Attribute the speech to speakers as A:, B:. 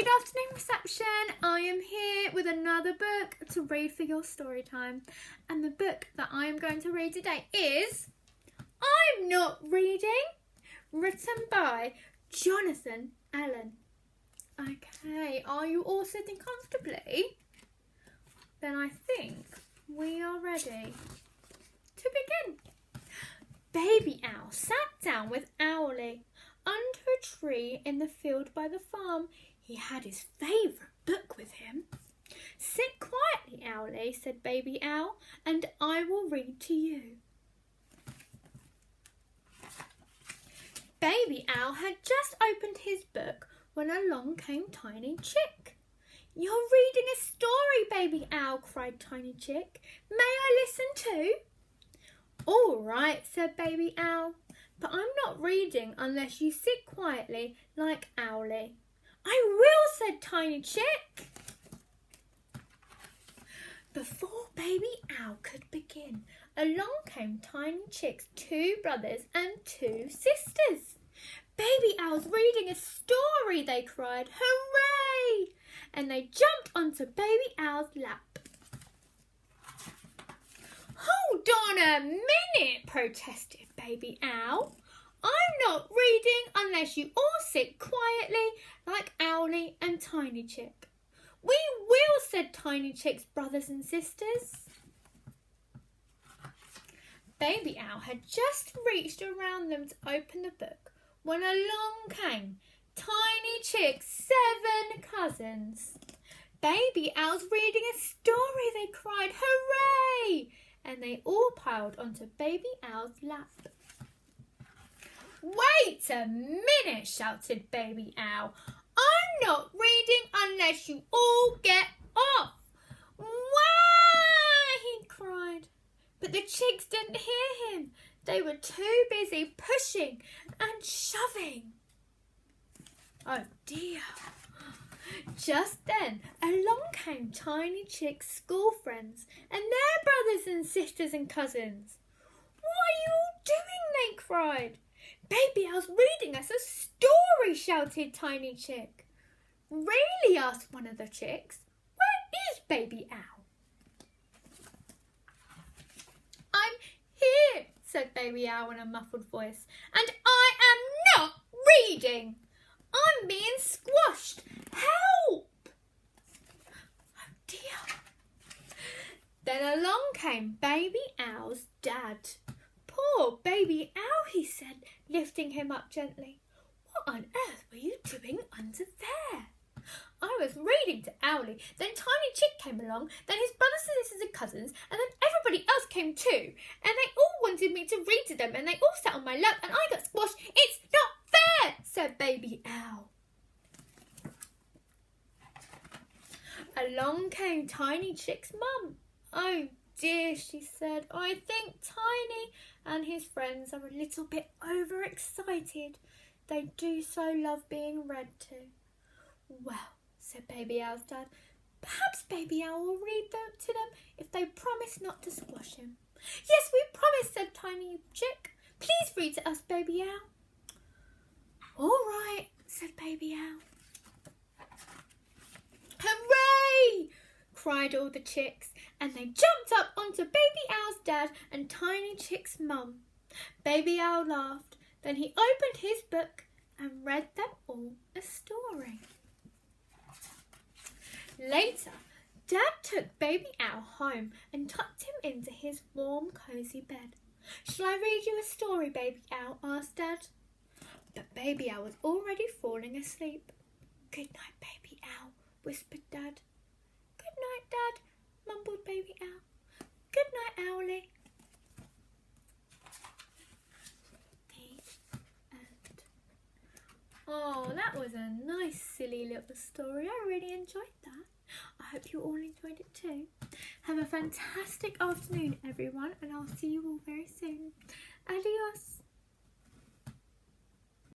A: Good afternoon, reception. I am here with another book to read for your story time. And the book that I am going to read today is I'm Not Reading, written by Jonathon Allen. Okay, are you all sitting comfortably? Then I think we are ready to begin. Baby Owl sat down with Owlie under a tree in the field by the farm. He had his favourite book with him. Sit quietly, Owlie, said Baby Owl, and I will read to you. Baby Owl had just opened his book when along came Tiny Chick. You're reading a story, Baby Owl, cried Tiny Chick. May I listen too? All right, said Baby Owl, but I'm not reading unless you sit quietly like Owlie. I will, said Tiny Chick. Before Baby Owl could begin, along came Tiny Chick's two brothers and two sisters. Baby Owl's reading a story, they cried. Hooray! And they jumped onto Baby Owl's lap. Hold on a minute, protested Baby Owl. I'm not reading unless you all sit quietly like Owlie and Tiny Chick. We will, said Tiny Chick's brothers and sisters. Baby Owl had just reached around them to open the book when along came Tiny Chick's 7 cousins. Baby Owl's reading a story, they cried, hooray! And they all piled onto Baby Owl's lap. Wait a minute, shouted Baby Owl. I'm not reading unless you all get off. Wah! He cried. But the chicks didn't hear him. They were too busy pushing and shoving. Oh dear. Just then, along came Tiny Chick's school friends and their brothers and sisters and cousins. What are you all doing? They cried. Baby Owl's reading us a story, shouted Tiny Chick. Really? Asked one of the chicks. Where is Baby Owl? I'm here, said Baby Owl in a muffled voice, and I am not reading. I'm being squashed. Help! Oh dear. Then along came Baby Owl's dad. Poor Baby Owl, he said, lifting him up gently. What on earth were you doing under there? I was reading to Owlie, then Tiny Chick came along, then his brothers and sisters and cousins, and then everybody else came too, and they all wanted me to read to them, and they all sat on my lap, and I got squashed. It's not fair, said Baby Owl. Along came Tiny Chick's mum. Oh dear, she said, I think Tiny and his friends are a little bit overexcited. They do so love being read to. Well, said Baby Owl's dad, perhaps Baby Owl will read them to them if they promise not to squash him. Yes, we promise, said Tiny Chick. Please read to us, Baby Owl. All right, said Baby Owl. Hooray! Cried all the chicks, and they jumped up onto Baby Owl's dad and Tiny Chick's mum. Baby Owl laughed. Then he opened his book and read them all a story. Later, Dad took Baby Owl home and tucked him into his warm, cosy bed. Shall I read you a story, Baby Owl? Asked Dad. But Baby Owl was already falling asleep. Good night, Baby Owl, whispered Dad. Good night, Dad, mumbled Baby Owl. Good night, Owlie. The end. Oh, that was a nice, silly little story. I really enjoyed that. I hope you all enjoyed it too. Have a fantastic afternoon, everyone, and I'll see you all very soon. Adios.